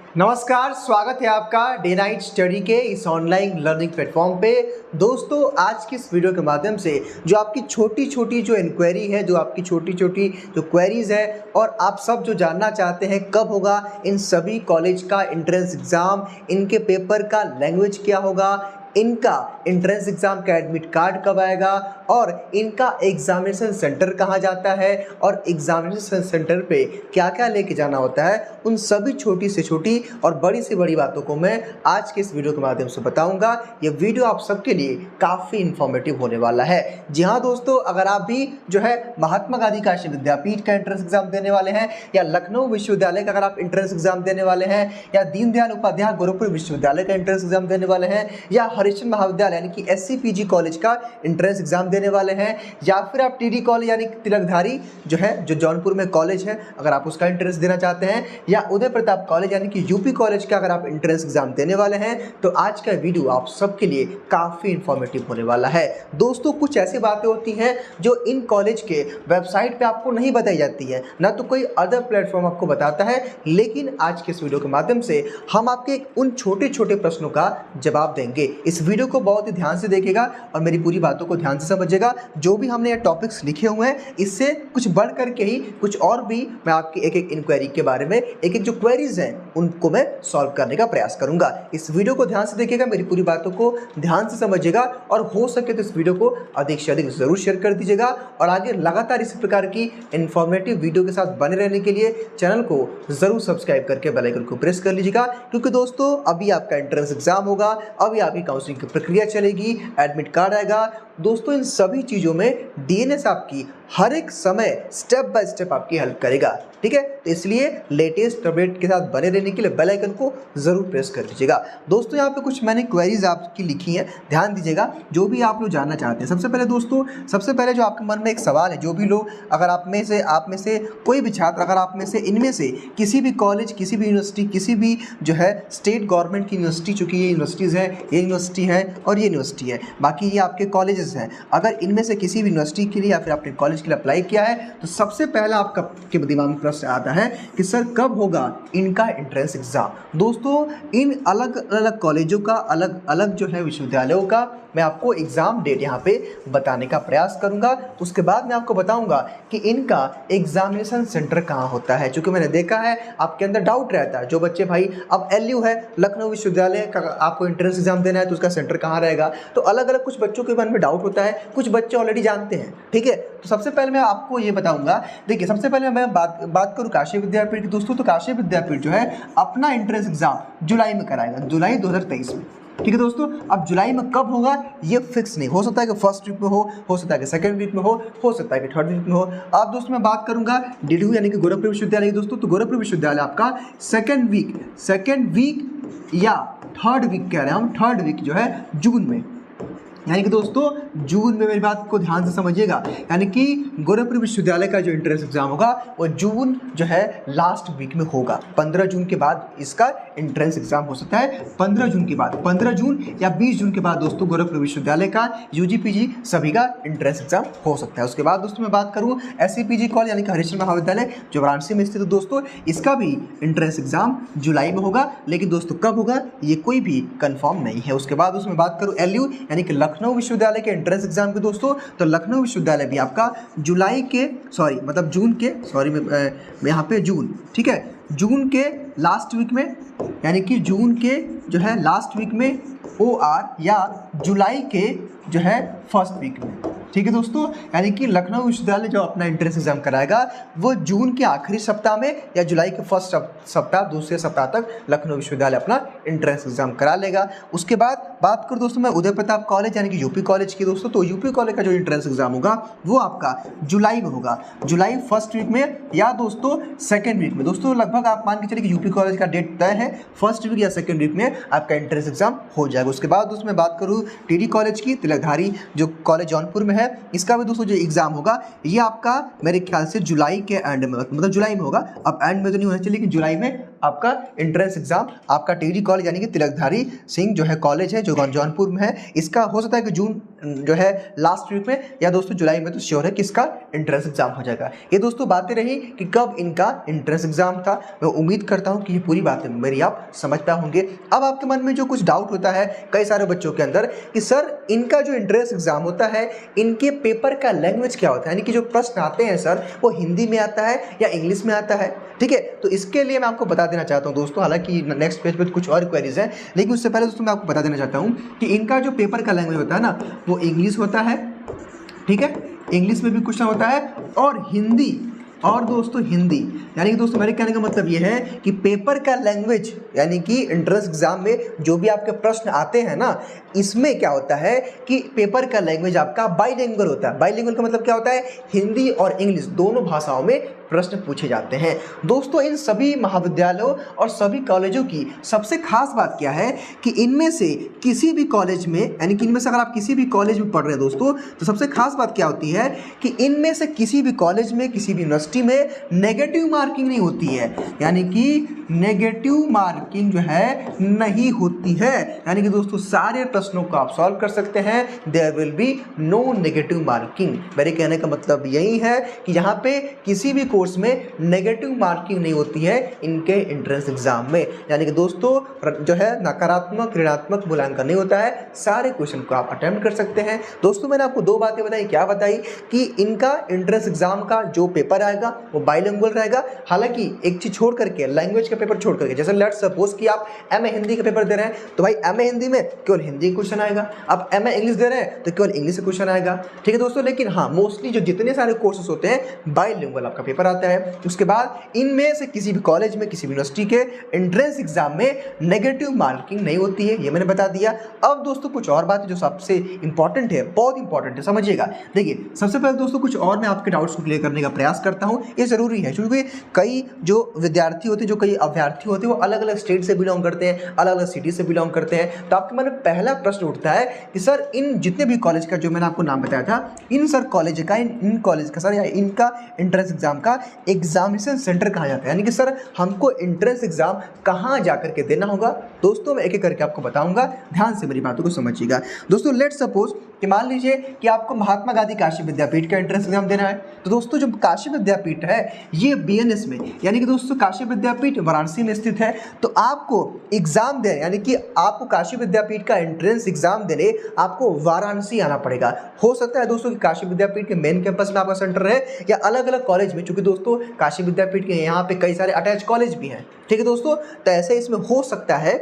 नमस्कार, स्वागत है आपका डे नाइट स्टडी के इस ऑनलाइन लर्निंग प्लेटफॉर्म पे। दोस्तों, आज की इस वीडियो के माध्यम से जो आपकी छोटी छोटी जो इंक्वायरी है, जो आपकी छोटी छोटी जो क्वेरीज है और आप सब जो जानना चाहते हैं कब होगा इन सभी कॉलेज का एंट्रेंस एग्ज़ाम, इनके पेपर का लैंग्वेज क्या होगा, इनका एंट्रेंस एग्ज़ाम का एडमिट कार्ड कब आएगा और इनका एग्जामिनेशन सेंटर कहाँ जाता है और एग्जामिनेशन सेंटर पे क्या क्या लेके जाना होता है, उन सभी छोटी से छोटी और बड़ी से बड़ी बातों को मैं आज के इस वीडियो के माध्यम से बताऊंगा। ये वीडियो आप सबके लिए काफ़ी इन्फॉर्मेटिव होने वाला है। जी हाँ दोस्तों, अगर आप भी जो है महात्मा गांधी काशी विद्यापीठ का एंट्रेंस एग्जाम देने वाले हैं या लखनऊ विश्वविद्यालय का अगर आप एंट्रेंस एग्जाम देने वाले हैं या दीनदयाल उपाध्याय गोरखपुर विश्वविद्यालय का एंट्रेंस एग्जाम देने वाले हैं या हरिश्चंद्र महाविद्यालय यानी कि SCPG कॉलेज का एंट्रेंस एग्जाम देने वाले हैं या फिर आप TD कॉलेज यानी तिलकधारी जो जौनपुर में कॉलेज है, अगर आप उसका एंट्रेंस देना चाहते हैं या उदय प्रताप कॉलेज यानी कि UP कॉलेज का अगर आप एंट्रेंस एग्जाम देने वाले हैं तो आज का वीडियो आप सबके लिए काफ़ी इंफॉर्मेटिव होने वाला है। दोस्तों, कुछ ऐसी बातें होती हैं जो इन कॉलेज के वेबसाइट पे आपको नहीं बताई जाती है, ना तो कोई अदर प्लेटफॉर्म आपको बताता है, लेकिन आज के इस वीडियो के माध्यम से हम आपके उन छोटे छोटे प्रश्नों का जवाब देंगे। इस वीडियो को बहुत ही ध्यान से देखिएगा और मेरी पूरी बातों को ध्यान से समझिएगा। जो भी हमने ये टॉपिक्स लिखे हुए हैं इससे कुछ बढ़ करके ही कुछ और भी मैं आपकी एक एक इंक्वायरी के बारे में, एक एक जो क्वेरीज हैं उनको मैं सॉल्व करने का प्रयास करूंगा। इस वीडियो को ध्यान से देखिएगा, मेरी पूरी बातों को ध्यान से समझिएगा और हो सके तो इस वीडियो को अधिक से अधिक जरूर शेयर कर दीजिएगा और आगे लगातार इसी प्रकार की इंफॉर्मेटिव वीडियो के साथ बने रहने के लिए चैनल को जरूर सब्सक्राइब करके बेल आइकन को प्रेस कर लीजिएगा, क्योंकि दोस्तों अभी आपका एंट्रेंस एग्जाम होगा, अभी आपकी काउंसलिंग की प्रक्रिया चलेगी, एडमिट कार्ड आएगा। दोस्तों, इन सभी चीज़ों में DNS आपकी हर एक समय स्टेप बाय स्टेप आपकी हेल्प करेगा, ठीक है। तो इसलिए लेटेस्ट अपडेट के साथ बने रहने के लिए बेल आइकन को ज़रूर प्रेस कर दीजिएगा। दोस्तों, यहाँ पे कुछ मैंने क्वेरीज आपकी लिखी हैं, ध्यान दीजिएगा जो भी आप लोग जानना चाहते हैं। सबसे पहले दोस्तों, सबसे पहले जो आपके मन में एक सवाल है, जो भी लोग अगर आप में से कोई भी छात्र, अगर आप में से इनमें से किसी भी कॉलेज, किसी भी यूनिवर्सिटी, किसी भी जो है स्टेट गवर्नमेंट की यूनिवर्सिटी, चूँकि ये यूनिवर्सिटीज़ हैं, ये यूनिवर्सिटी है और ये यूनिवर्सिटी है, बाकी ये आपके कॉलेजेस हैं, अगर इनमें से किसी भी यूनिवर्सिटी के लिए या फिर आपने कॉलेज के लिए अप्लाई किया है तो सबसे पहला आपका के दिमाग में प्रश्न आता है कि सर कब होगा इनका एंट्रेंस एग्जाम। दोस्तों, इन अलग अलग कॉलेजों का, अलग अलग जो है विश्वविद्यालयों का मैं आपको एग्जाम डेट यहाँ पे बताने का प्रयास करूंगा। उसके बाद मैं आपको बताऊंगा कि इनका एग्जामिनेशन सेंटर कहाँ होता है, क्योंकि मैंने देखा है आपके अंदर डाउट रहता है। जो बच्चे भाई अब LU है, लखनऊ विश्वविद्यालय का आपको एंट्रेंस एग्जाम देना है तो उसका सेंटर कहाँ रहेगा, तो अलग अलग कुछ बच्चों के मन में डाउट होता है, कुछ बच्चे ऑलरेडी जानते हैं, ठीक है। तो सबसे पहले मैं आपको ये बताऊंगा, देखिए सबसे पहले मैं बात करूँ काशी विद्यापीठ की दोस्तों, तो काशी विद्यापीठ जो है अपना एंट्रेंस एग्जाम जुलाई में कराएगा, जुलाई 2023 में, ठीक है दोस्तों। अब जुलाई में कब होगा ये फिक्स नहीं, हो सकता है कि फर्स्ट वीक में हो सकता है कि सेकंड वीक में हो सकता है कि थर्ड वीक में हो। अब दोस्तों मैं बात करूंगा DDU यानी कि गोरखपुर विश्वविद्यालय दोस्तों, तो गोरखपुर विश्वविद्यालय आपका सेकंड वीक या थर्ड वीक कह रहे हैं हम, थर्ड वीक जो है जून में, यानी कि दोस्तों जून में, मेरी बात को ध्यान से समझिएगा, यानी कि गोरखपुर विश्वविद्यालय का जो एंट्रेंस एग्जाम होगा वो जून जो है लास्ट वीक में होगा। 15 जून के बाद इसका एंट्रेंस एग्जाम हो सकता है, 15 जून के बाद, 15 जून या 20 जून के बाद दोस्तों गोरखपुर विश्वविद्यालय का UG PG सभी का एंट्रेंस एग्जाम हो सकता है। उसके बाद दोस्तों मैं बात करूँ SCPG कॉलेज यानी कि हरिश्चंद्र महाविद्यालय जो वाराणसी में स्थित है दोस्तों, इसका भी एंट्रेंस एग्जाम जुलाई में होगा, लेकिन दोस्तों कब होगा ये कोई भी कंफर्म नहीं है। उसके बाद उसमें बात करूँ LU यानी कि लखनऊ विश्वविद्यालय के एंट्रेंस एग्जाम के दोस्तों, तो लखनऊ विश्वविद्यालय भी आपका जून के यहाँ पे जून, ठीक है, जून के लास्ट वीक में, यानी कि जून के जो है लास्ट वीक में OR या जुलाई के जो है फर्स्ट वीक में, ठीक है दोस्तों। यानी कि लखनऊ विश्वविद्यालय जो अपना एंट्रेंस एग्जाम कराएगा वो जून के आखिरी सप्ताह में या जुलाई के फर्स्ट सप्ताह, दूसरे सप्ताह तक लखनऊ विश्वविद्यालय अपना एंट्रेंस एग्जाम करा लेगा। उसके बाद बात करूँ दोस्तों मैं उदय प्रताप कॉलेज यानी कि UP कॉलेज की दोस्तों, तो UP कॉलेज का जो एंट्रेंस एग्जाम होगा वो आपका जुलाई में होगा, जुलाई फर्स्ट वीक में या दोस्तों सेकेंड वीक में। दोस्तों लगभग आप मान के चलिए कि UP कॉलेज का डेट तय है, फर्स्ट वीक या सेकेंड वीक में आपका एंट्रेंस एग्जाम हो जाएगा। उसके बाद दोस्तों मैं बात करूँ TD कॉलेज की, तिलकधारी जो कॉलेज जौनपुर में है, इसका भी दोस्तों जो एग्जाम होगा ये आपका मेरे ख्याल से जुलाई के एंड में, मतलब जुलाई में होगा, अब एंड में तो नहीं होना चाहिए लेकिन जुलाई में आपका एंट्रेंस एग्जाम आपका टिहरी कॉलेज यानी कि तिलकधारी सिंह जो है कॉलेज है जो जौनपुर में है, इसका हो सकता है कि जून जो है लास्ट वीक में या दोस्तों जुलाई में तो श्योर है कि इसका एंट्रेंस एग्जाम हो जाएगा। ये दोस्तों बातें रही कि कब इनका एंट्रेंस एग्जाम था। मैं उम्मीद करता हूँ कि ये पूरी बातें मेरी आप समझ पाए होंगे। अब आपके मन में जो कुछ डाउट होता है कई सारे बच्चों के अंदर कि सर इनका जो एंट्रेंस एग्जाम होता है इनके पेपर का लैंग्वेज क्या होता है, यानी कि जो प्रश्न आते हैं सर वो हिंदी में आता है या इंग्लिश में आता है। ठीक है, तो इसके लिए मैं आपको बता देना चाहता हूँ दोस्तों, हालांकि नेक्स्ट पेज पर कुछ और क्वेरीज हैं, लेकिन उससे पहले दोस्तों मैं आपको बता देना चाहता हूँ कि इनका जो पेपर का लैंग्वेज होता है ना वो इंग्लिश होता है। ठीक है, इंग्लिश में भी क्वेश्चन होता है और हिंदी, और दोस्तों हिंदी, यानी कि दोस्तों मेरे कहने का मतलब ये है कि पेपर का लैंग्वेज यानी कि एंट्रेंस एग्जाम में जो भी आपके प्रश्न आते हैं ना इसमें क्या होता है कि पेपर का लैंग्वेज आपका बाइलिंगुअल होता है। बाइलिंगुअल का मतलब क्या होता है, हिंदी और इंग्लिश दोनों भाषाओं में प्रश्न पूछे जाते हैं। दोस्तों इन सभी महाविद्यालयों और सभी कॉलेजों की सबसे खास बात क्या है कि इनमें से किसी भी कॉलेज में, यानी कि इनमें से अगर आप किसी भी कॉलेज में पढ़ रहे हैं दोस्तों, तो सबसे खास बात क्या होती है कि इनमें से किसी भी कॉलेज में किसी भी यूनिवर्सिटी में नेगेटिव मार्किंग नहीं होती है, यानी कि नेगेटिव मार्किंग जो है नहीं होती है। यानी कि दोस्तों सारे प्रश्नों को आप सॉल्व कर सकते हैं, there will be no negative marking. मेरे कहने का मतलब यही है कि यहाँ पे किसी भी कोर्स में नेगेटिव मार्किंग नहीं होती है इनके एंट्रेंस एग्जाम में, यानी कि दोस्तों जो है नकारात्मक ऋणात्मक मूल्यांकन नहीं होता है, सारे क्वेश्चन को आप अटेम्प्ट कर सकते हैं। दोस्तों मैंने आपको दो बातें बताई, क्या बताई कि इनका एंट्रेंस एग्जाम का जो पेपर आएगा वो बाइलिंगुअल रहेगा, हालांकि एक चीज छोड़ करके, लैंग्वेज का पेपर छोड़ करके, जैसे लेट्स सपोज कि आप एमए हिंदी का पेपर दे रहे हैं तो भाई एमए हिंदी में केवल हिंदी क्वेश्चन आएगा, आप एमए इंग्लिश दे रहे हैं तो केवल इंग्लिश से क्वेश्चन आएगा। ठीक है दोस्तों, लेकिन हाँ मोस्टली जो जितने सारे कोर्सेज होते हैं बाइलिंगुअल आपका पेपर आता है। उसके बाद इनमें से किसी भी कॉलेज में किसी भी यूनिवर्सिटी के एंट्रेंस एग्जाम में नेगेटिव मार्किंग नहीं होती है, ये मैंने बता दिया। अब दोस्तों कुछ और बातें जो सबसे इंपॉर्टेंट है, बहुत इंपॉर्टेंट है, समझिएगा। देखिए सबसे पहले दोस्तों कुछ और मैं आपके डाउट्स को क्लियर करने का प्रयास करता हूँ, ये जरूरी है क्योंकि कई जो विद्यार्थी होते हैं, जो कई अभ्यर्थी होते हैं वो अलग अलग स्टेट से बिलोंग करते हैं, अलग अलग सिटी से बिलोंग करते हैं। तो आपके मन में पहला प्रश्न उठता है कि सर इन जितने भी कॉलेज का जो मैंने आपको नाम बताया था, इन सर कॉलेज का, इन कॉलेज का सर या इनका एंट्रेंस एग्जाम का एग्जामिनेशन सेंटर कहाँ जाता है, यानी कि सर हमको एंट्रेंस एग्जाम कहाँ जाकर के देना होगा। दोस्तों मैं एक एक करके आपको बताऊंगा, ध्यान से मेरी बातों को समझिएगा। दोस्तों लेट सपोज कि मान लीजिए कि आपको महात्मा गांधी काशी विद्यापीठ का एंट्रेंस एग्जाम देना है, तो दोस्तों जो काशी विद्यापीठ है ये बीएनएस में, यानी कि दोस्तों काशी विद्यापीठ वाराणसी में स्थित है। तो आपको एग्जाम देने, यानी कि आपको काशी विद्यापीठ का एंट्रेंस एग्जाम देने आपको वाराणसी आना पड़ेगा। हो सकता है दोस्तों कि काशी विद्यापीठ के मेन कैंपस में आपका सेंटर रहे या अलग अलग कॉलेज में, क्योंकि दोस्तों काशी विद्यापीठ के यहाँ पे कई सारे अटैच कॉलेज भी हैं। ठीक है दोस्तों, तो ऐसे इसमें हो सकता है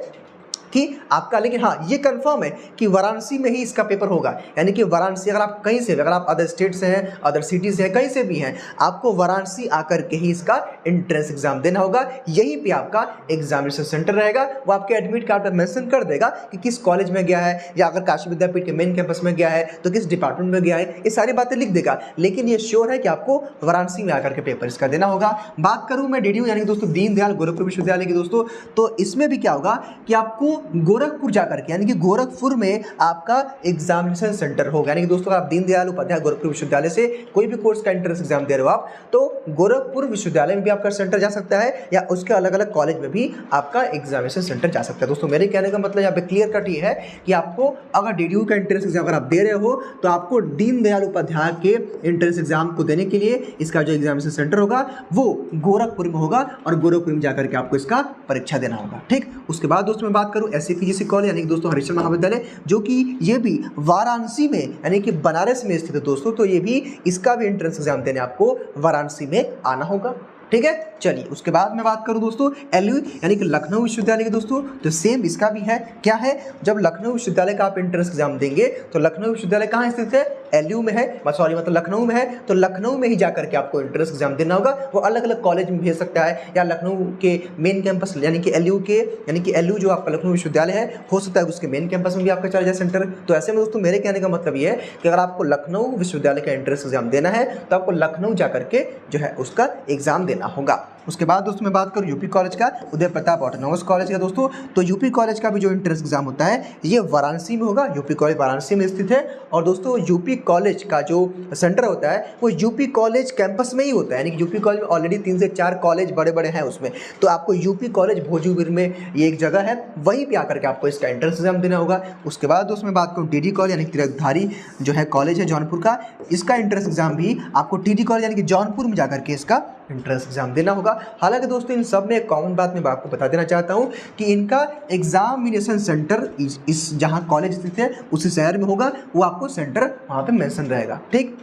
कि आपका, लेकिन हाँ ये कंफर्म है कि वाराणसी में ही इसका पेपर होगा, यानी कि वाराणसी, अगर आप कहीं से, अगर आप अदर स्टेट से हैं, अदर सिटी से हैं, कहीं से भी हैं, आपको वाराणसी आकर के ही इसका एंट्रेंस एग्जाम देना होगा। यहीं पे आपका एग्जामिनेशन सेंटर रहेगा, वो आपके एडमिट कार्ड पर मेंशन कर देगा कि किस कॉलेज में गया है, या अगर काशी विद्यापीठ के मेन कैंपस में गया है तो किस डिपार्टमेंट में गया है, ये सारी बातें लिख देगा। लेकिन ये श्योर है कि आपको वाराणसी में आकर के पेपर इसका देना होगा। बात करूँ मैं डीडीयू यानी कि दोस्तों दीनदयाल गोरखपुर विश्वविद्यालय की दोस्तों, तो इसमें भी क्या होगा कि आपको गोरखपुर जाकर के, यानी कि गोरखपुर में आपका एग्जामिनेशन सेंटर होगा। यानी कि दोस्तों आप दीनदयाल उपाध्याय गोरखपुर विश्वविद्यालय से कोई भी कोर्स का एंट्रेंस एग्जाम दे रहे हो आप, तो गोरखपुर विश्वविद्यालय में भी आपका सेंटर जा सकता है या उसके अलग अलग कॉलेज में भी आपका एग्जामिनेशन सेंटर जा सकता है। दोस्तों मेरे कहने का मतलब यहाँ पे क्लियर कट ये है कि आपको अगर डीडीयू का एंट्रेंस एग्जाम अगर आप दे रहे हो तो आपको दीनदयाल उपाध्याय के एंट्रेंस एग्जाम को देने के लिए इसका जो एग्जामिनेशन सेंटर होगा वो गोरखपुर में होगा और गोरखपुर में जाकर के आपको इसका परीक्षा देना होगा। ठीक, उसके बाद दोस्तों मैं बात करूँ एससीपीजीसी कॉलेज यानी कि दोस्तों हरिश्चंद्र महाविद्यालय, जो कि ये भी वाराणसी में यानी कि बनारस में स्थित है दोस्तों, तो ये भी इसका भी एंट्रेंस एग्जाम देने आपको वाराणसी में आना होगा। ठीक है, चलिए उसके बाद मैं बात करूं दोस्तों एलयू यानी कि लखनऊ विश्वविद्यालय के दोस्तों, तो सेम इसका भी है। क्या है, जब लखनऊ विश्वविद्यालय का आप एंट्रेंस एग्जाम देंगे तो लखनऊ विश्वविद्यालय कहाँ स्थित है, एलयू में है, सॉरी मतलब लखनऊ में है, तो लखनऊ में ही जाकर के आपको एंट्रेंस एग्जाम देना होगा। वो अलग अलग कॉलेज में भेज सकता है या लखनऊ के मेन कैंपस यानी कि एलयू के, यानी कि एलयू जो आपका लखनऊ विश्वविद्यालय है हो सकता है उसके मेन कैंपस में भी आपका चला जाए सेंटर। तो ऐसे में दोस्तों मेरे कहने का मतलब ये है कि अगर आपको लखनऊ विश्वविद्यालय का एंट्रेंस एग्जाम देना है तो आपको लखनऊ जाकर के जो है उसका एग्जाम देना होगा। उसके बाद दोस्तों मैं बात करूँ यूपी कॉलेज का, उदय प्रताप ऑटोनॉमस कॉलेज का दोस्तों, तो यूपी कॉलेज का भी जो एंट्रेंस एग्जाम होता है ये वाराणसी में होगा। यूपी कॉलेज वाराणसी में स्थित है। और दोस्तों यूपी कॉलेज का जो सेंटर होता है वो यूपी कॉलेज कैंपस में ही होता है, यानी कि यूपी कॉलेज में ऑलरेडी 3 से 4 कॉलेज बड़े बड़े हैं उसमें, तो आपको यूपी कॉलेज भोजूबिर में ये एक जगह है, वहीं पे आकर के आपको इसका एंट्रेंस एग्जाम देना होगा। उसके बाद दोस्तों मैं बात करूँ टीडी कॉलेज यानी तिलकधारी जो है कॉलेज है जौनपुर का, इसका एंट्रेंस एग्जाम भी आपको टीडी कॉलेज यानी कि जौनपुर में जाकर के इसका एंट्रेंस एग्जाम देना होगा। हालांकि दोस्तों इन सब में एक कॉमन बात मैं आपको बता देना चाहता हूं कि इनका एग्जामिनेशन सेंटर इस जहां कॉलेज स्थित है उसी शहर में होगा, वो आपको सेंटर वहां पे मेंशन रहेगा। ठीक,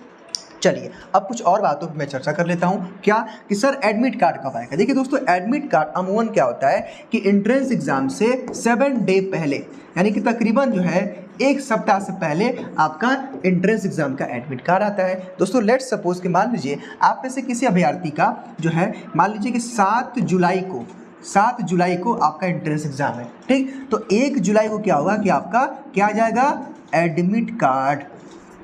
चलिए अब कुछ और बातों पर मैं चर्चा कर लेता हूं। क्या कि सर एडमिट कार्ड कब आएगा। देखिए दोस्तों एडमिट कार्ड अमूमन क्या होता है कि एंट्रेंस एग्जाम से 7 डे पहले, यानी कि तकरीबन जो है 1 सप्ताह से पहले आपका एंट्रेंस एग्जाम का एडमिट कार्ड आता है। दोस्तों लेट्स सपोज कि मान लीजिए आप में से किसी अभ्यर्थी का जो है मान लीजिए कि 7 जुलाई को आपका एंट्रेंस एग्जाम है। ठीक, तो 1 जुलाई को क्या होगा कि आपका क्या आ जाएगा, एडमिट कार्ड।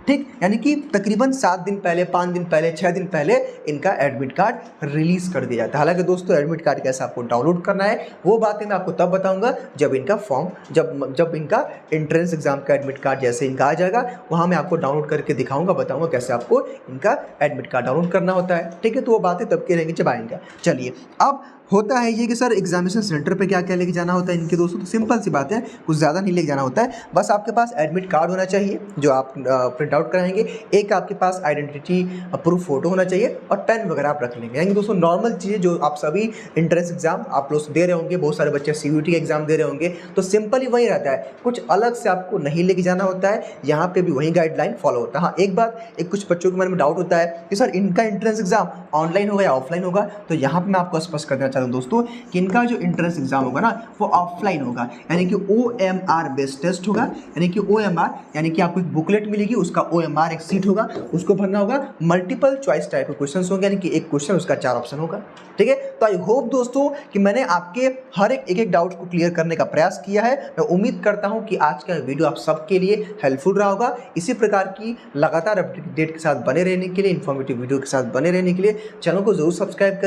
ठीक, यानी कि तकरीबन 7 दिन पहले, 5 दिन पहले, 6 दिन पहले इनका एडमिट कार्ड रिलीज कर दिया जाता है। हालांकि दोस्तों एडमिट कार्ड कैसे आपको डाउनलोड करना है वो बातें मैं आपको तब बताऊंगा जब इनका फॉर्म जब इनका एंट्रेंस एग्जाम का एडमिट कार्ड जैसे इनका आ जाएगा, वहाँ मैं आपको डाउनलोड करके दिखाऊंगा, बताऊंगा कैसे आपको इनका एडमिट कार्ड डाउनलोड करना होता है। ठीक है, तो वो बातें तब के रहेंगी जब आएंगे। चलिए अब होता है ये कि सर एग्जामिनेशन सेंटर पे क्या क्या लेके जाना होता है इनके दोस्तों, तो सिंपल सी बात है, कुछ ज़्यादा नहीं लेके जाना होता है। बस आपके पास एडमिट कार्ड होना चाहिए जो आप प्रिंट आउट कराएंगे, एक आपके पास आइडेंटिटी प्रूफ फोटो होना चाहिए और पेन वगैरह आप रख लेंगे। यानी दोस्तों नॉर्मल चीज़ें जो आप सभी एंट्रेंस एग्जाम आप लोग दे रहे होंगे, बहुत सारे बच्चे CUET का एग्जाम दे रहे होंगे, तो सिंपल ही वही रहता है, कुछ अलग से आपको नहीं लेके जाना होता है। यहाँ पे भी वही गाइडलाइन फॉलो होता है। हाँ एक बात, एक कुछ बच्चों के मन में डाउट होता है कि सर इनका एंट्रेंस एग्जाम ऑनलाइन होगा या ऑफलाइन होगा, तो यहाँ पर मैं आपको स्पष्ट करना चाहता हूँ दोस्तों कि इनका जो एंट्रेंस एग्जाम होगा ना वो ऑफलाइन होगा, यानी कि OMR बेस्ड टेस्ट होगा। यानी कि OMR यानी कि आपको एक बुकलेट मिलेगी, उसका OMR एक सीट होगा, उसको भरना होगा। मल्टीपल चॉइस टाइप के क्वेश्चंस होंगे, यानी कि एक क्वेश्चन उसका 4 ऑप्शन होगा। ठीक है, तो आई होप दोस्तों कि मैंने आपके हर एक डाउट को क्लियर करने का प्रयास किया है। मैं उम्मीद करता हूं कि आज का वीडियो आप सबके लिए हेल्पफुल रहा होगा। इसी प्रकार की लगातार अपडेट के साथ बने रहने के लिए, इन्फॉर्मेटिव वीडियो के साथ बने रहने के लिए चैनल को जरूर सब्सक्राइब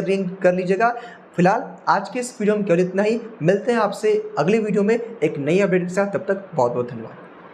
कर लीजिएगा। फिलहाल आज के इस वीडियो में केवल इतना ही, मिलते हैं आपसे अगले वीडियो में एक नई अपडेट के साथ। तब तक बहुत बहुत धन्यवाद।